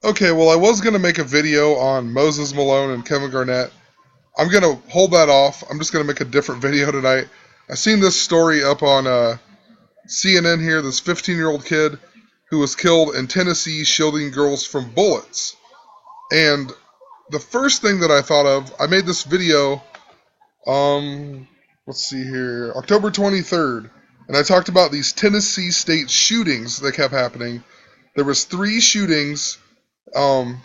Okay, well, I was going to make a video on Moses Malone and Kevin Garnett. I'm going to hold that off. I'm just going to make a different video tonight. I seen this story up on CNN here, this 15-year-old kid who was killed in Tennessee shielding girls from bullets. And the first thing that I thought of, I made this video, let's see here, October 23rd, and I talked about these Tennessee state shootings that kept happening. There was 3 shootings um,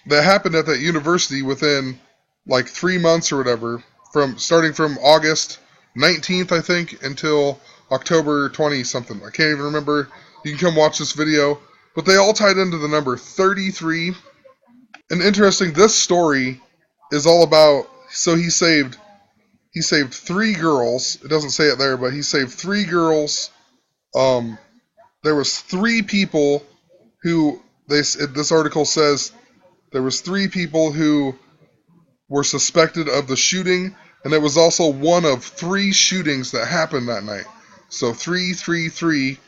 that happened at that university within like 3 months or whatever, from starting from August 19th, I think, until October 20 something. I can't even remember. You can come watch this video, but they all tied into the number 33. And interesting, this story is all about. So he saved 3 girls. It doesn't say it there, but he saved 3 girls. Um, there was 3 people who this article says there was 3 people who were suspected of the shooting, and it was also one of 3 shootings that happened that night. So 333.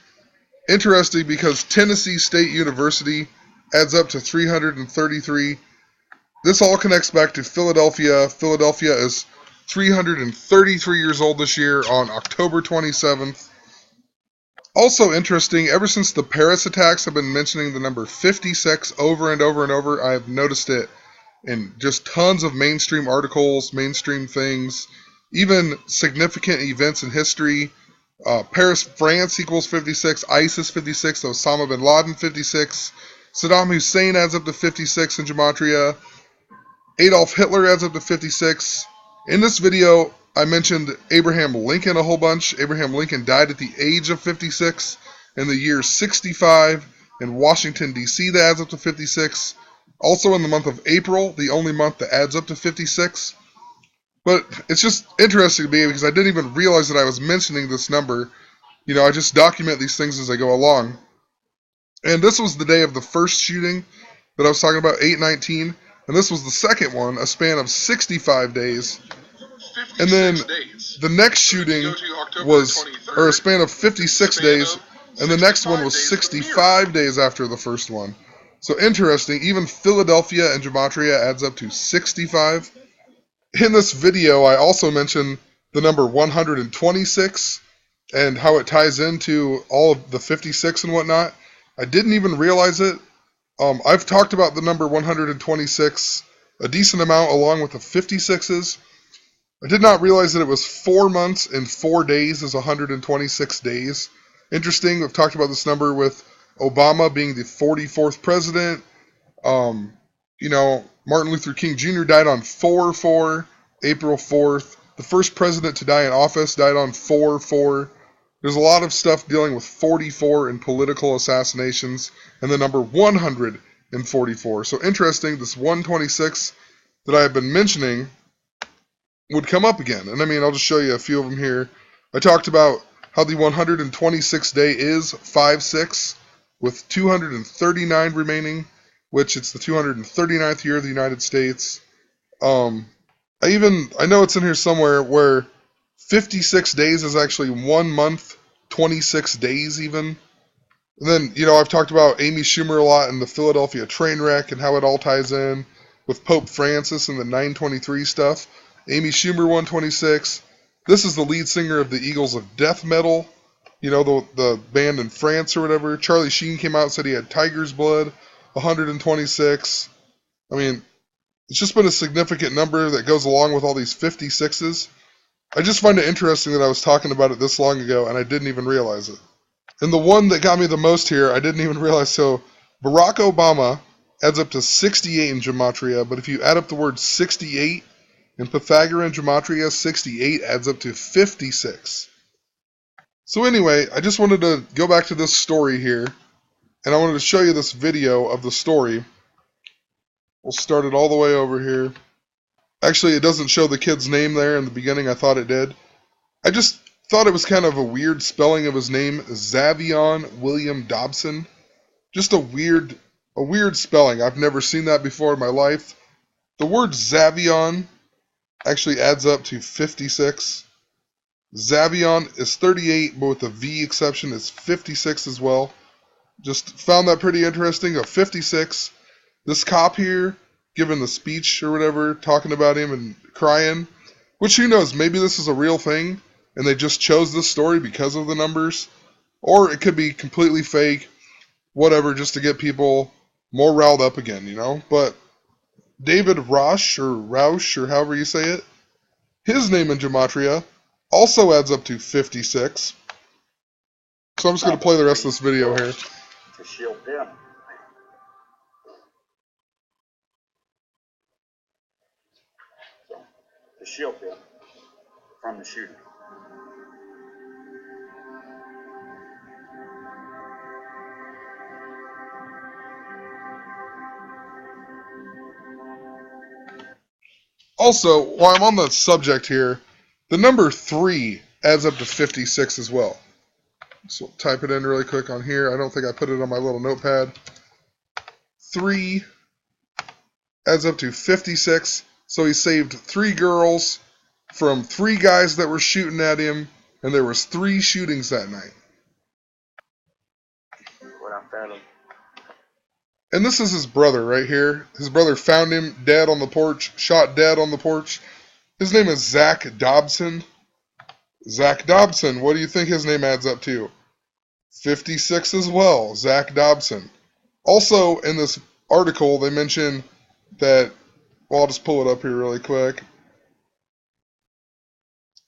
Interesting because Tennessee State University adds up to 333. This all connects back to Philadelphia. Philadelphia is 333 years old this year on October 27th. Also interesting, ever since the Paris attacks, I've been mentioning the number 56 over and over and over. I've noticed it in just tons of mainstream articles, mainstream things, even significant events in history. Paris, France equals 56, ISIS 56, Osama bin Laden 56, Saddam Hussein adds up to 56 in Gematria, Adolf Hitler adds up to 56. In this video, I mentioned Abraham Lincoln a whole bunch. Abraham Lincoln died at the age of 56 in the year 65 in Washington, D.C. that adds up to 56. Also in the month of April, the only month that adds up to 56. But it's just interesting to me because I didn't even realize that I was mentioning this number. You know, I just document these things as I go along. And this was the day of the first shooting that I was talking about, 8/19. And this was the second one, a span of 65 days. And then the next shooting was, or a span of 56 days, and the next one was 65 days after the first one. So interesting, even Philadelphia and Gematria adds up to 65. In this video, I also mentioned the number 126 and how it ties into all of the 56 and whatnot. I didn't even realize it. I've talked about the number 126 a decent amount along with the 56s. I did not realize that it was 4 months and 4 days is 126 days. Interesting, I've talked about this number with Obama being the 44th president. You know, Martin Luther King Jr. died on 4/4, April 4th. The first president to die in office died on 4/4. There's a lot of stuff dealing with 44 and political assassinations, and the number 144. So interesting, this 126 that I have been mentioning would come up again. And I mean, I'll just show you a few of them here. I talked about how the 126th day is 5/6, with 239 remaining, which it's the 239th year of the United States. I know it's in here somewhere where 56 days is actually 1 month, 26 days even. And then, you know, I've talked about Amy Schumer a lot and the Philadelphia train wreck and how it all ties in with Pope Francis and the 923 stuff. Amy Schumer 126. This is the lead singer of the Eagles of Death Metal, you know, the band in France or whatever. Charlie Sheen came out and said he had tiger's blood, 126. I mean, it's just been a significant number that goes along with all these 56s. I just find it interesting that I was talking about it this long ago and I didn't even realize it. And the one that got me the most here, I didn't even realize. So Barack Obama adds up to 68 in Gematria, but if you add up the word 68 in Pythagorean Gematria, 68 adds up to 56. So anyway, I just wanted to go back to this story here, and I wanted to show you this video of the story. We'll start it all the way over here. Actually, it doesn't show the kid's name there in the beginning. I thought it did. I just thought it was kind of a weird spelling of his name, Zaevion William Dobson. Just a weird spelling. I've never seen that before in my life. The word Zaevion actually adds up to 56. Zaevion is 38, but with the V exception is 56 as well. Just found that pretty interesting. A 56 This cop here giving the speech or whatever, talking about him and crying, which who knows, maybe this is a real thing and they just chose this story because of the numbers, or it could be completely fake, whatever, just to get people more riled up again, you know? But David Roush, or however you say it, his name in Gematria also adds up to 56. So I'm just going to play the rest of this video here. To shield them. So, to shield them from the shooting. Also, while I'm on the subject here, the number 3 adds up to 56 as well. So type it in really quick on here. I don't think I put it on my little notepad. 3 adds up to 56. So he saved 3 girls from 3 guys that were shooting at him, and there was 3 shootings that night. What I found him. And this is his brother right here. His brother found him dead on the porch, shot dead on the porch. His name is Zach Dobson. Zach Dobson, what do you think his name adds up to? 56 as well, Zach Dobson. Also, in this article, they mention that, well, I'll just pull it up here really quick.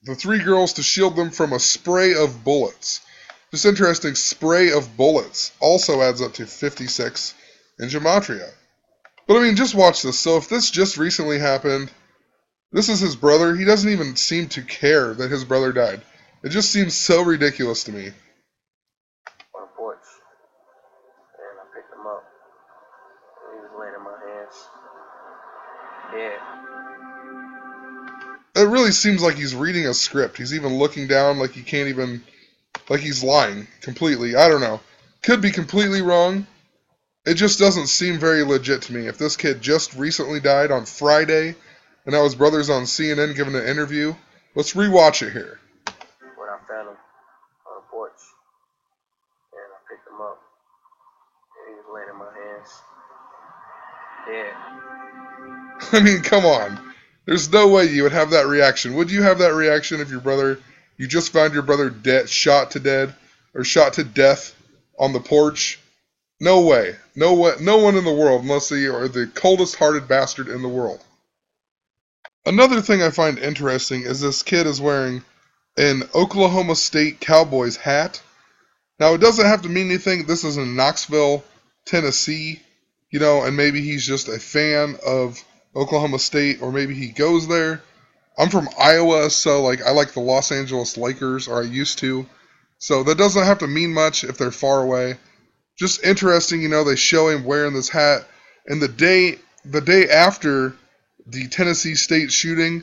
The 3 girls to shield them from a spray of bullets. This interesting spray of bullets also adds up to 56 in Gematria. But I mean, just watch this. So if this just recently happened, this is his brother. He doesn't even seem to care that his brother died. It just seems so ridiculous to me. On the porch. And I picked him up. And he was laying in my hands. Dead. It really seems like he's reading a script. He's even looking down like he can't even, like he's lying completely. I don't know. Could be completely wrong. It just doesn't seem very legit to me. If this kid just recently died on Friday, and now his brother's on CNN giving an interview, let's rewatch it here. When I found him on the porch, and I picked him up, and he was laying in my hands. Dead. I mean, come on. There's no way you would have that reaction. Would you have that reaction if you just found your brother dead, shot to death on the porch? No way. No one in the world, unless you are the coldest-hearted bastard in the world. Another thing I find interesting is this kid is wearing an Oklahoma State Cowboys hat. Now, it doesn't have to mean anything. This is in Knoxville, Tennessee, you know, and maybe he's just a fan of Oklahoma State, or maybe he goes there. I'm from Iowa, so like I like the Los Angeles Lakers, or I used to. So that doesn't have to mean much if they're far away. Just interesting, you know, they show him wearing this hat. And the day after the Tennessee State shooting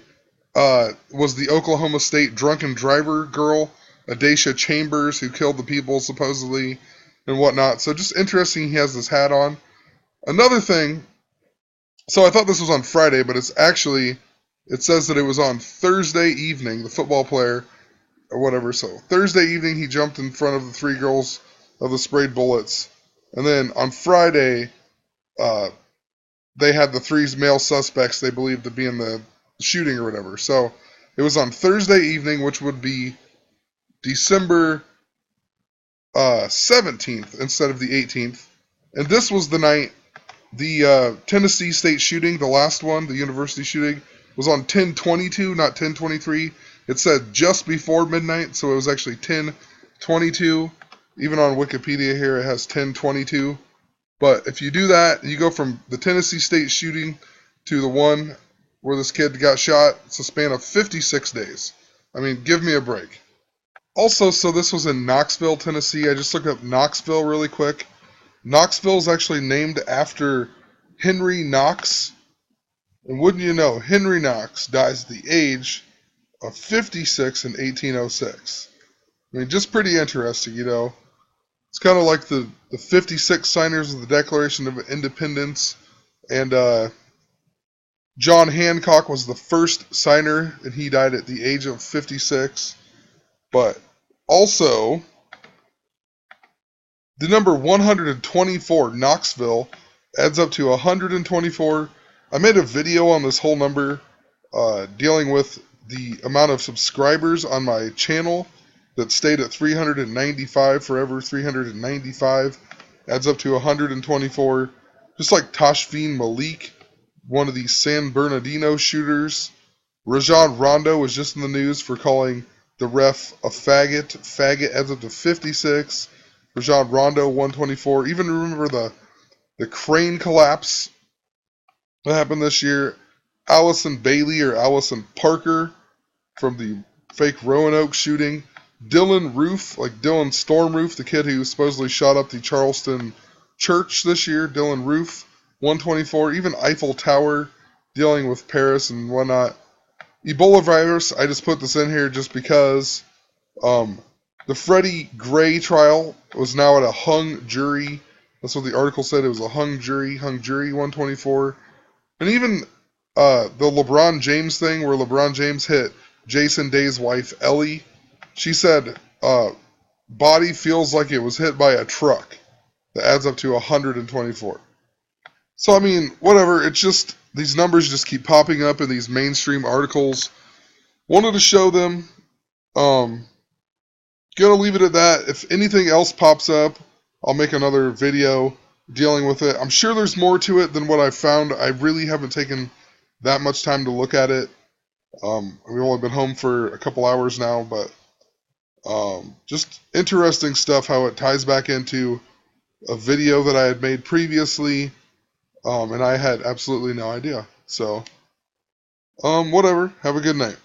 was the Oklahoma State drunken driver girl, Adacia Chambers, who killed the people supposedly and whatnot. So just interesting he has this hat on. Another thing, so I thought this was on Friday, but it says that it was on Thursday evening, the football player, or whatever. So Thursday evening he jumped in front of the 3 girls of the sprayed bullets. And then on Friday, they had the 3 male suspects they believed to be in the shooting or whatever. So it was on Thursday evening, which would be December 17th instead of the 18th. And this was the night the Tennessee State shooting, the last one, the university shooting, was on 10/22, not 10/23. It said just before midnight, so it was actually 10/22. Even on Wikipedia here, it has 10/22. But if you do that, you go from the Tennessee State shooting to the one where this kid got shot, it's a span of 56 days. I mean, give me a break. Also, so this was in Knoxville, Tennessee. I just looked up Knoxville really quick. Knoxville is actually named after Henry Knox. And wouldn't you know, Henry Knox dies at the age of 56 in 1806. I mean, just pretty interesting, you know. It's kind of like the 56 signers of the Declaration of Independence. And John Hancock was the first signer, and he died at the age of 56. But also, the number 124, Knoxville, adds up to 124. I made a video on this whole number dealing with the amount of subscribers on my channel that stayed at 395 forever. 395 adds up to 124. Just like Tashfeen Malik, one of the San Bernardino shooters. Rajon Rondo was just in the news for calling the ref a faggot. Faggot adds up to 56. Rajon Rondo, 124. Even remember the crane collapse that happened this year. Allison Bailey or Allison Parker from the fake Roanoke shooting. Dylan Roof, like Dylan Stormroof, the kid who supposedly shot up the Charleston church this year. Dylan Roof, 124. Even Eiffel Tower dealing with Paris and whatnot. Ebola virus, I just put this in here just because the Freddie Gray trial was now at a hung jury. That's what the article said. It was a hung jury, 124. And even the LeBron James thing where LeBron James hit Jason Day's wife, Ellie, she said body feels like it was hit by a truck. That adds up to 124. So, I mean, whatever. It's just, these numbers just keep popping up in these mainstream articles. Wanted to show them. Gonna leave it at that. If anything else pops up, I'll make another video dealing with it. I'm sure there's more to it than what I found. I really haven't taken that much time to look at it. We've only been home for a couple hours now, but just interesting stuff how it ties back into a video that I had made previously, and I had absolutely no idea. So, whatever. Have a good night.